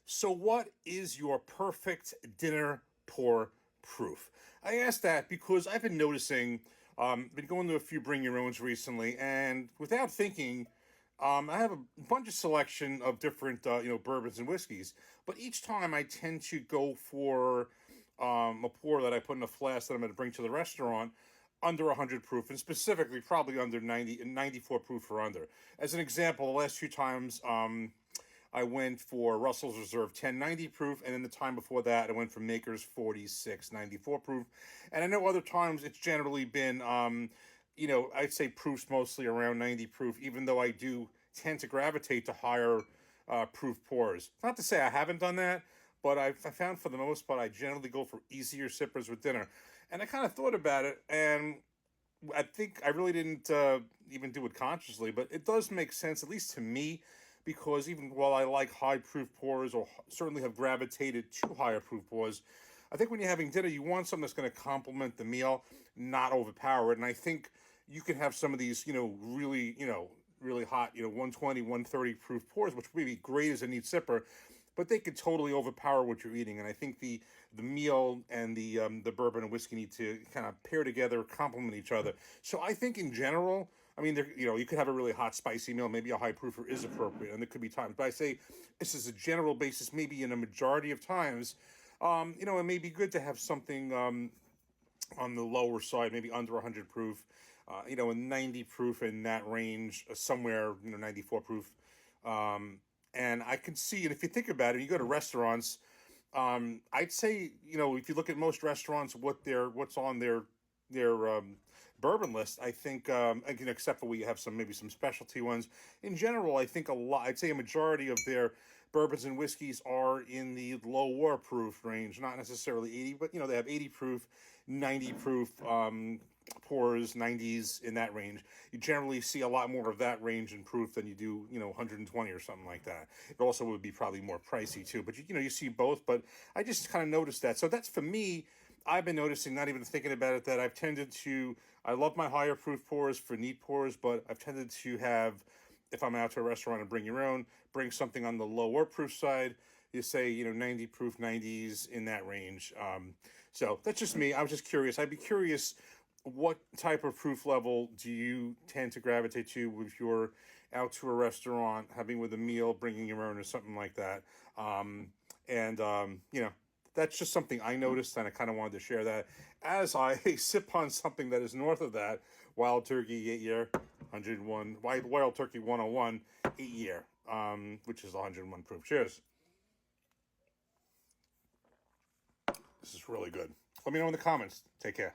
So, what is your perfect dinner pour proof? I asked that because I've been noticing, been going to a few bring your owns recently, and without thinking, I have a bunch of selection of different, bourbons and whiskeys. But each time I tend to go for a pour that I put in a flask that I'm going to bring to the restaurant under 100 proof, and specifically probably under 94 proof or under. As an example, the last few times, I went for Russell's Reserve 1090 proof, and then the time before that, I went for Maker's 4694 proof. And I know other times it's generally been, I'd say proofs mostly around 90 proof, even though I do tend to gravitate to higher proof pours. Not to say I haven't done that, but I found for the most part, I generally go for easier sippers with dinner. And I kind of thought about it, and I think I really didn't even do it consciously, but it does make sense, at least to me, because even while I like high proof pours or certainly have gravitated to higher proof pours, I think when you're having dinner, you want something that's going to complement the meal, not overpower it. And I think you can have some of these, really hot, 120, 130 proof pours, which would be great as a neat sipper, but they could totally overpower what you're eating. And I think the meal and the bourbon and whiskey need to kind of pair together, complement each other. So I think in general, I mean, you could have a really hot, spicy meal. Maybe a high proofer is appropriate, and there could be times. But I say this is a general basis. Maybe in a majority of times, it may be good to have something on the lower side, maybe under 100 proof, a 90 proof in that range, somewhere, 94 proof. And I can see, and if you think about it, you go to restaurants, I'd say, if you look at most restaurants, what's on their bourbon list, I think, again, except for where you have maybe some specialty ones. In general, I think I'd say a majority of their bourbons and whiskeys are in the lower proof range, not necessarily 80, but they have 80 proof, 90 proof pours, 90s in that range. You generally see a lot more of that range in proof than you do, 120 or something like that. It also would be probably more pricey too, but you see both. But I just kind of noticed that. So that's for me. I've been noticing, not even thinking about it, that I love my higher proof pours for neat pours, but I've tended to have, if I'm out to a restaurant and bring your own, bring something on the lower proof side. You say, 90 proof, 90s in that range. So that's just me. I was just curious. I'd be curious, what type of proof level do you tend to gravitate to if you're out to a restaurant, having with a meal, bringing your own or something like that? That's just something I noticed, and I kind of wanted to share that as I sip on something that is north of that. Wild Turkey 8 year, 101, Wild Turkey 101, 8 year, which is 101 proof. Cheers. This is really good. Let me know in the comments. Take care.